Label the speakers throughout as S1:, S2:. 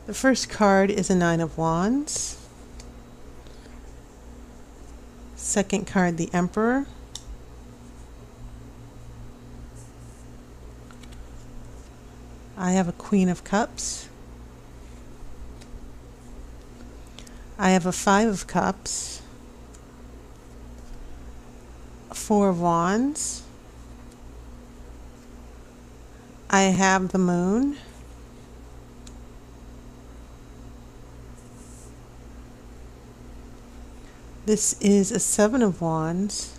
S1: The first card is a Nine of Wands. Second card, the Emperor. I have a Queen of Cups. I have a Five of Cups. Four of Wands. I have the Moon. This is a Seven of Wands.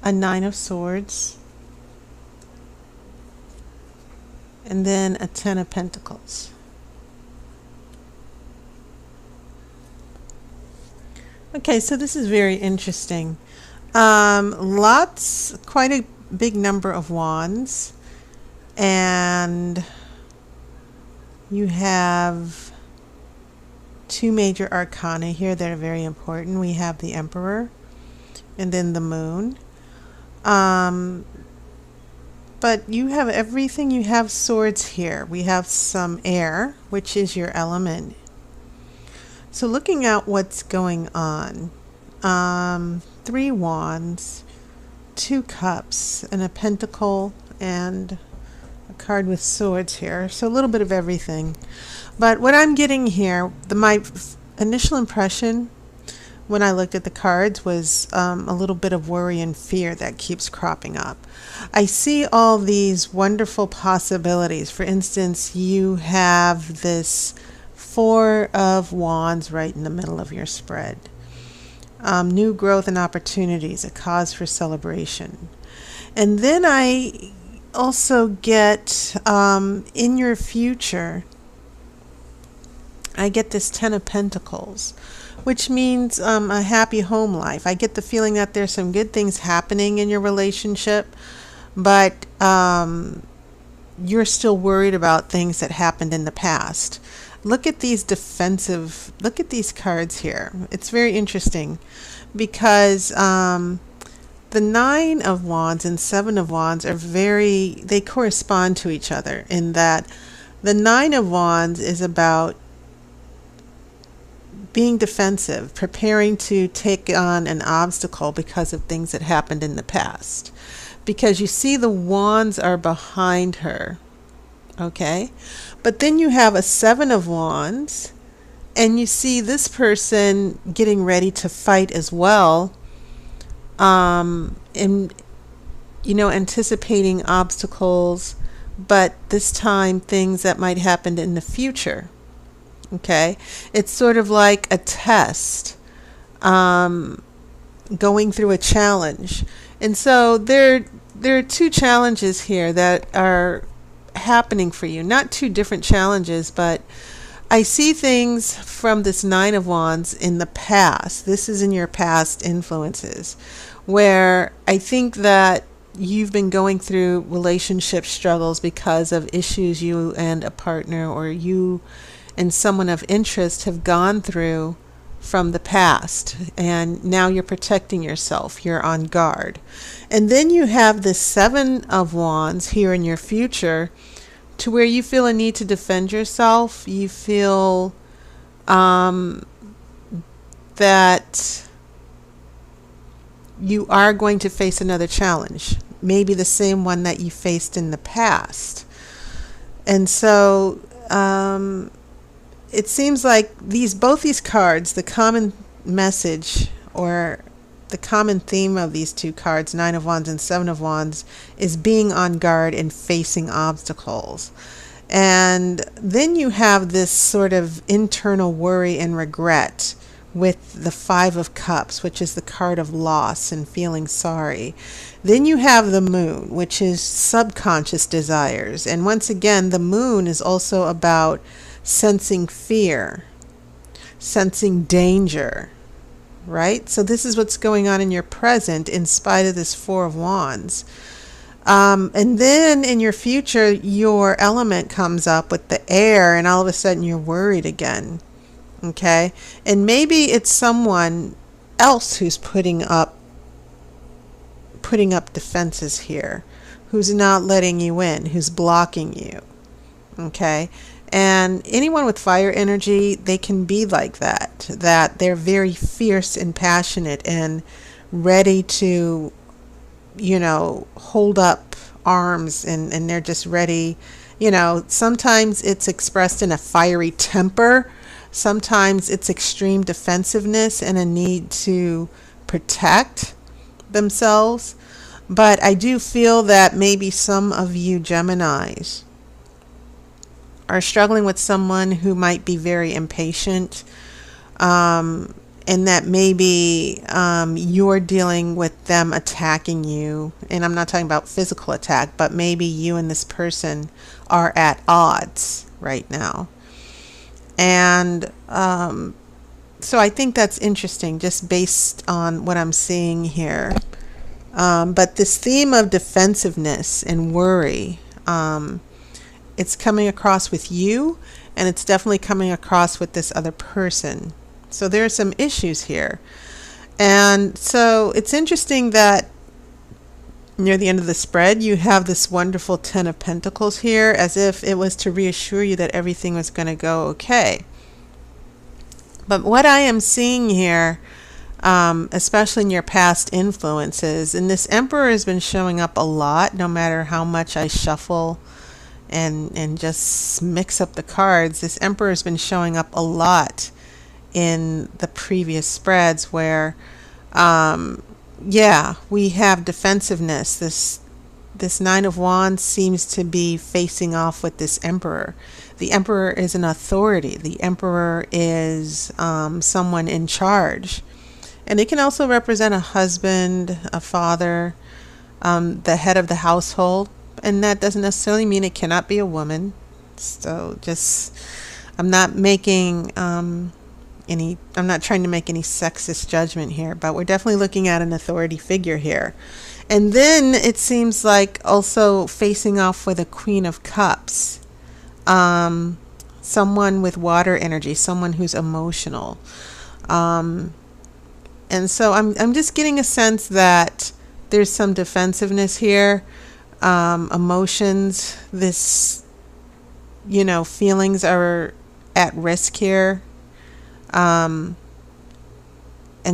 S1: A Nine of Swords. And then a Ten of Pentacles. Okay, so this is very interesting. Quite a big number of wands, and you have two major arcana here that are very important. We have the Emperor and then the Moon. But you have everything. You have swords here. We have some air, which is your element. So looking at what's going on, three wands, two cups, and a pentacle, and a card with swords here. So a little bit of everything. But what I'm getting here, my initial impression when I looked at the cards was a little bit of worry and fear that keeps cropping up. I see all these wonderful possibilities. For instance, you have this Four of Wands right in the middle of your spread. New growth and opportunities, a cause for celebration. And then I also get in your future, I get this Ten of Pentacles, which means a happy home life. I get the feeling that there's some good things happening in your relationship, but you're still worried about things that happened in the past. Look at these look at these cards here. It's very interesting because the Nine of Wands and Seven of Wands are they correspond to each other in that the Nine of Wands is about being defensive, preparing to take on an obstacle because of things that happened in the past. Because you see the wands are behind her. Okay, but then you have a Seven of Wands, and you see this person getting ready to fight as well, and anticipating obstacles, but this time things that might happen in the future. Okay, it's sort of like a test, going through a challenge, and so there are two challenges here that are happening for you. Not two different challenges, but I see things from this Nine of Wands in the past. This is in your past influences, where I think that you've been going through relationship struggles because of issues you and a partner or you and someone of interest have gone through from the past, and now you're protecting yourself. You're on guard. And then you have the Seven of Wands here in your future, to where you feel a need to defend yourself. You feel that you are going to face another challenge, maybe the same one that you faced in the past. And so it seems like both these cards, the common message or the common theme of these two cards, Nine of Wands and Seven of Wands, is being on guard and facing obstacles. And then you have this sort of internal worry and regret with the Five of Cups, which is the card of loss and feeling sorry. Then you have the Moon, which is subconscious desires. And once again, the Moon is also about sensing fear, sensing danger, right? So this is what's going on in your present in spite of this Four of Wands. And then in your future, your element comes up with the air, and all of a sudden you're worried again. Okay? And maybe it's someone else who's putting up defenses here, who's not letting you in, who's blocking you. Okay. And anyone with fire energy, they can be like that, that they're very fierce and passionate and ready to, hold up arms, and they're just ready. Sometimes it's expressed in a fiery temper. Sometimes it's extreme defensiveness and a need to protect themselves. But I do feel that maybe some of you Geminis are struggling with someone who might be very impatient, and that maybe you're dealing with them attacking you. And I'm not talking about physical attack, but maybe you and this person are at odds right now. And so I think that's interesting just based on what I'm seeing here. But this theme of defensiveness and worry, it's coming across with you, and it's definitely coming across with this other person. So there are some issues here. And so it's interesting that near the end of the spread, you have this wonderful Ten of Pentacles here, as if it was to reassure you that everything was going to go okay. But what I am seeing here, especially in your past influences, and this Emperor has been showing up a lot, no matter how much I shuffle and just mix up the cards. This Emperor has been showing up a lot in the previous spreads where, we have defensiveness. This Nine of Wands seems to be facing off with this Emperor. The Emperor is an authority. The Emperor is someone in charge. And it can also represent a husband, a father, the head of the household. And that doesn't necessarily mean it cannot be a woman. So I'm not making I'm not trying to make any sexist judgment here, but we're definitely looking at an authority figure here. And then it seems like also facing off with a Queen of Cups. Someone with water energy, someone who's emotional. And so I'm just getting a sense that there's some defensiveness here. Emotions, feelings are at risk here. And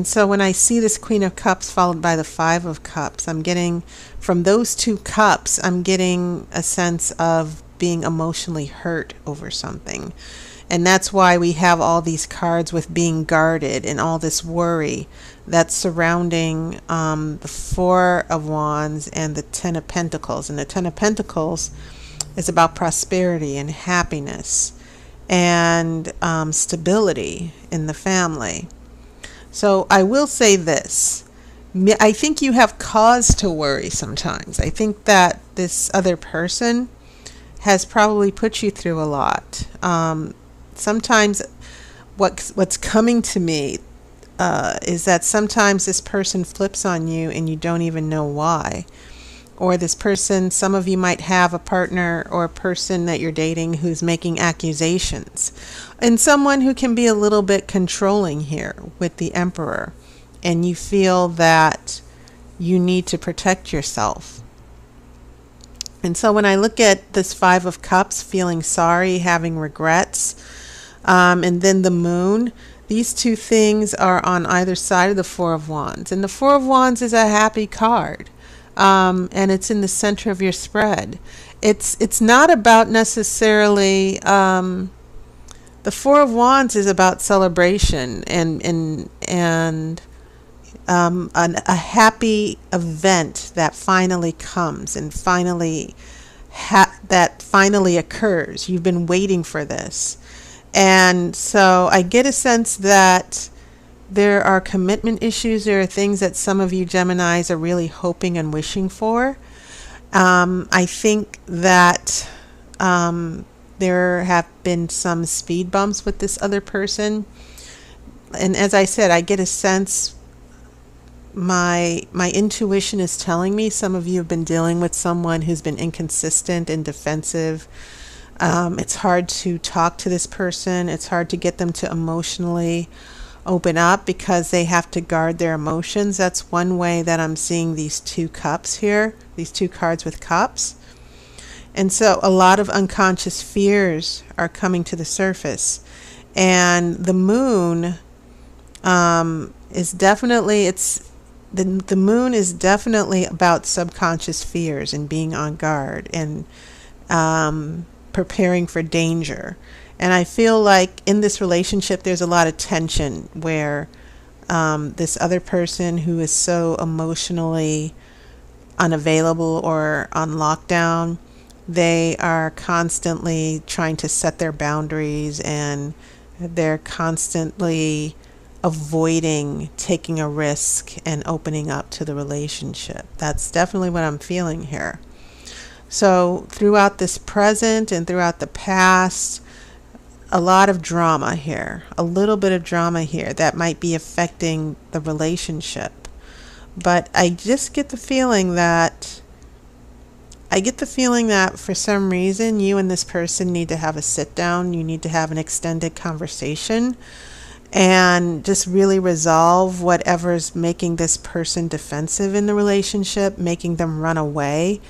S1: so when I see this Queen of Cups followed by the Five of Cups, I'm getting, from those two cups, I'm getting a sense of being emotionally hurt over something. And that's why we have all these cards with being guarded and all this worry that's surrounding the Four of Wands and the Ten of Pentacles. And the Ten of Pentacles is about prosperity and happiness and stability in the family. So I will say this. I think you have cause to worry sometimes. I think that this other person has probably put you through a lot. Sometimes what's coming to me is that sometimes this person flips on you and you don't even know why. Or this person, some of you might have a partner or a person that you're dating who's making accusations. And someone who can be a little bit controlling here with the Emperor. And you feel that you need to protect yourself. And so when I look at this Five of Cups, feeling sorry, having regrets, and then the Moon, these two things are on either side of the Four of Wands. And the Four of Wands is a happy card. And it's in the center of your spread. It's not about necessarily, the Four of Wands is about celebration and a happy event that finally comes and finally that finally occurs. You've been waiting for this. And so I get a sense that there are commitment issues. There are things that some of you Geminis are really hoping and wishing for. I think that there have been some speed bumps with this other person. And as I said, I get a sense, my intuition is telling me some of you have been dealing with someone who's been inconsistent and defensive. It's hard to talk to this person. It's hard to get them to emotionally open up because they have to guard their emotions. That's one way that I'm seeing these two cups here, these two cards with cups. And so a lot of unconscious fears are coming to the surface. And the moon is definitely, the moon is definitely about subconscious fears and being on guard and preparing for danger. And I feel like in this relationship there's a lot of tension where this other person who is so emotionally unavailable or on lockdown, they are constantly trying to set their boundaries, and they're constantly avoiding taking a risk and opening up to the relationship. That's definitely what I'm feeling here. So throughout this present and throughout the past, a lot of drama here, a little bit of drama here that might be affecting the relationship. But I just get the feeling that for some reason you and this person need to have a sit down. You need to have an extended conversation and just really resolve whatever's making this person defensive in the relationship, making them run away,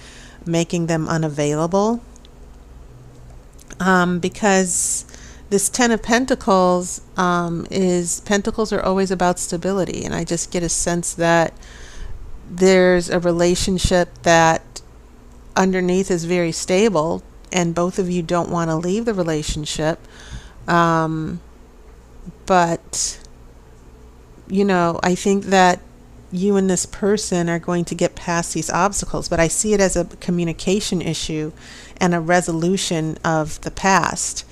S1: making them unavailable. Because this Ten of Pentacles Pentacles are always about stability, and I just get a sense that there's a relationship that underneath is very stable, and both of you don't want to leave the relationship. But, I think that you and this person are going to get past these obstacles, but I see it as a communication issue and a resolution of the past.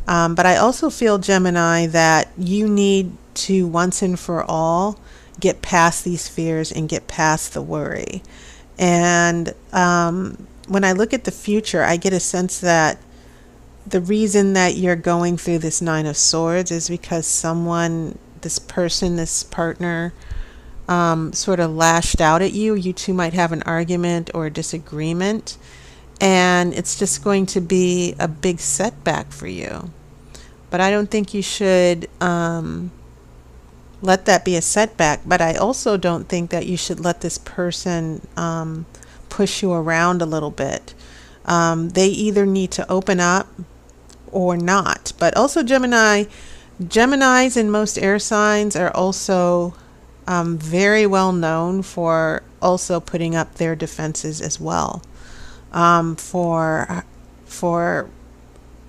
S1: But I also feel, Gemini, that you need to once and for all get past these fears and get past the worry. And when I look at the future, I get a sense that the reason that you're going through this Nine of Swords is because someone, this person, this partner, sort of lashed out at you. You two might have an argument or a disagreement, and it's just going to be a big setback for you. But I don't think you should let that be a setback. But I also don't think that you should let this person push you around a little bit. They either need to open up or not. But also Geminis and most air signs are also very well known for also putting up their defenses as well, for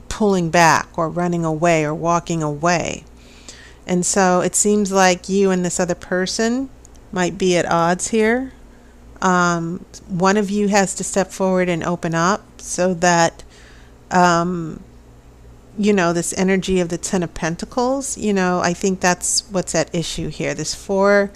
S1: pulling back or running away or walking away. And so it seems like you and this other person might be at odds here. One of you has to step forward and open up so that this energy of the Ten of Pentacles, I think that's what's at issue here. This Four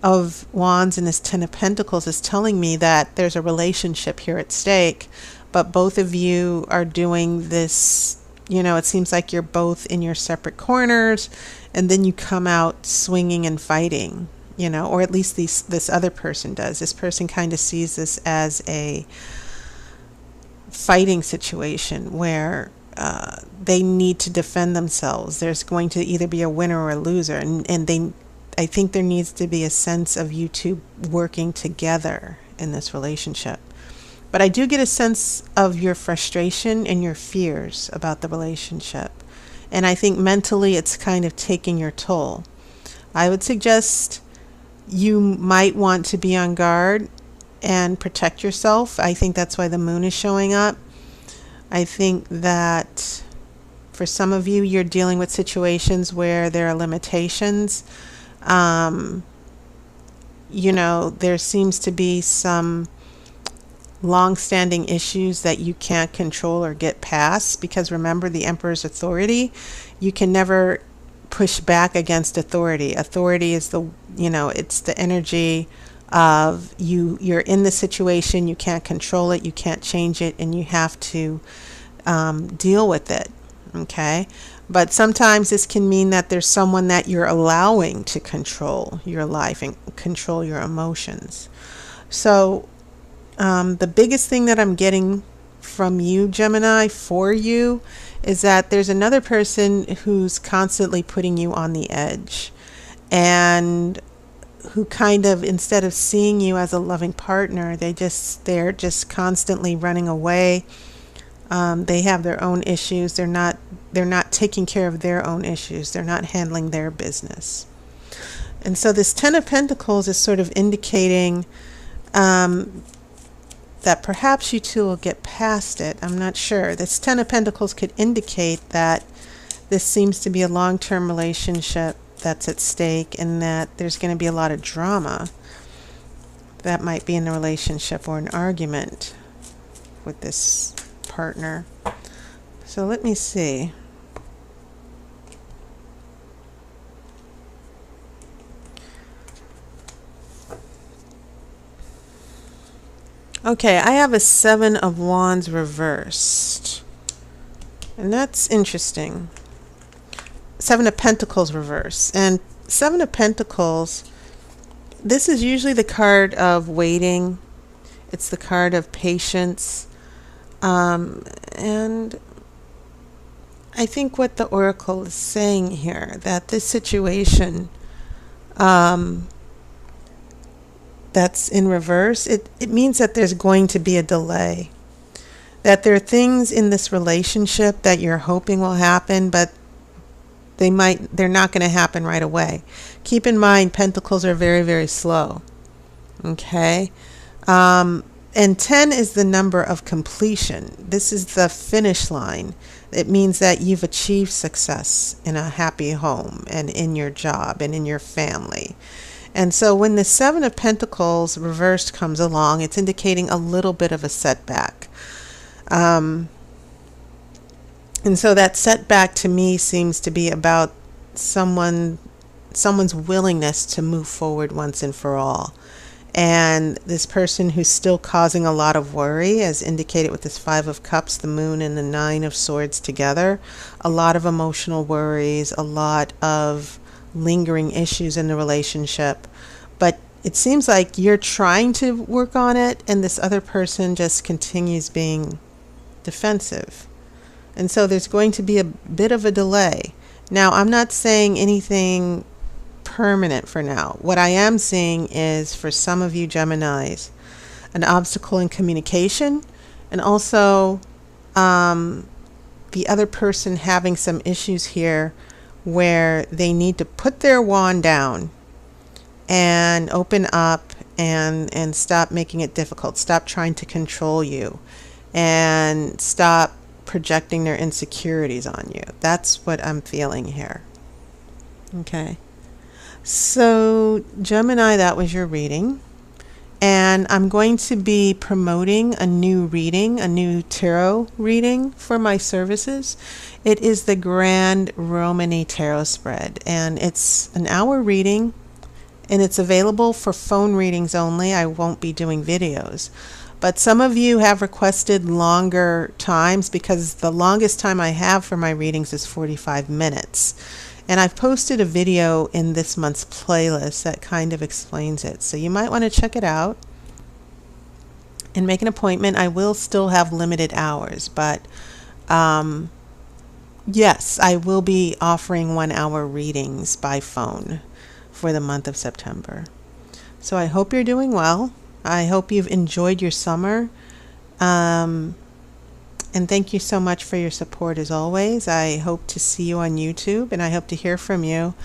S1: of Wands and this Ten of Pentacles is telling me that there's a relationship here at stake, but both of you are doing this, it seems like you're both in your separate corners, and then you come out swinging and fighting, or at least this other person does. This person kind of sees this as a fighting situation where they need to defend themselves. There's going to either be a winner or a loser, and I think there needs to be a sense of you two working together in this relationship. But I do get a sense of your frustration and your fears about the relationship, and I think mentally it's kind of taking your toll. I would suggest you might want to be on guard and protect yourself. I think that's why the moon is showing up. I think that for some of you, you're dealing with situations where there are limitations. There seems to be some long-standing issues that you can't control or get past, because remember, the Emperor's authority, you can never push back against authority. Authority is it's the energy of you're in the situation, you can't control it, you can't change it, and you have to deal with it. Okay, but sometimes this can mean that there's someone that you're allowing to control your life and control your emotions. So the biggest thing that I'm getting from you, Gemini, for you, is that there's another person who's constantly putting you on the edge. And who kind of, instead of seeing you as a loving partner, they're just constantly running away. They have their own issues. They're not taking care of their own issues. They're not handling their business. And so this Ten of Pentacles is sort of indicating that perhaps you two will get past it. I'm not sure. This Ten of Pentacles could indicate that this seems to be a long-term relationship that's at stake, and that there's going to be a lot of drama that might be in a relationship or an argument with this partner. So let me see. Okay, I have a Seven of Wands reversed. And that's interesting. Seven of Pentacles reversed. And Seven of Pentacles, this is usually the card of waiting. It's the card of patience. And I think what the Oracle is saying here, that this situation that's in reverse, it means that there's going to be a delay. That there are things in this relationship that you're hoping will happen, but they're not going to happen right away. Keep in mind, Pentacles are very, very slow. Okay? And 10 is the number of completion. This is the finish line. It means that you've achieved success in a happy home and in your job and in your family. And so when the Seven of Pentacles reversed comes along, it's indicating a little bit of a setback. And so that setback to me seems to be about someone's willingness to move forward once and for all. And this person who's still causing a lot of worry, as indicated with this Five of Cups, the Moon, and the Nine of Swords together, a lot of emotional worries, a lot of lingering issues in the relationship. But it seems like you're trying to work on it, and this other person just continues being defensive. And so there's going to be a bit of a delay. Now, I'm not saying anything permanent for now. What I am seeing is, for some of you Geminis, an obstacle in communication, and also the other person having some issues here where they need to put their wand down and open up and stop making it difficult, stop trying to control you, and stop projecting their insecurities on you. That's what I'm feeling here. Okay. So, Gemini, that was your reading. And I'm going to be promoting a new reading, a new tarot reading for my services. It is the Grand Romany Tarot Spread. And it's an hour reading. And it's available for phone readings only. I won't be doing videos. But some of you have requested longer times, because the longest time I have for my readings is 45 minutes. And I've posted a video in this month's playlist that kind of explains it. So you might want to check it out and make an appointment. I will still have limited hours, but yes, I will be offering 1 hour readings by phone for the month of September. So I hope you're doing well. I hope you've enjoyed your summer. And thank you so much for your support as always. I hope to see you on YouTube, and I hope to hear from you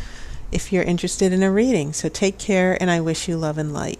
S1: if you're interested in a reading. So take care, and I wish you love and light.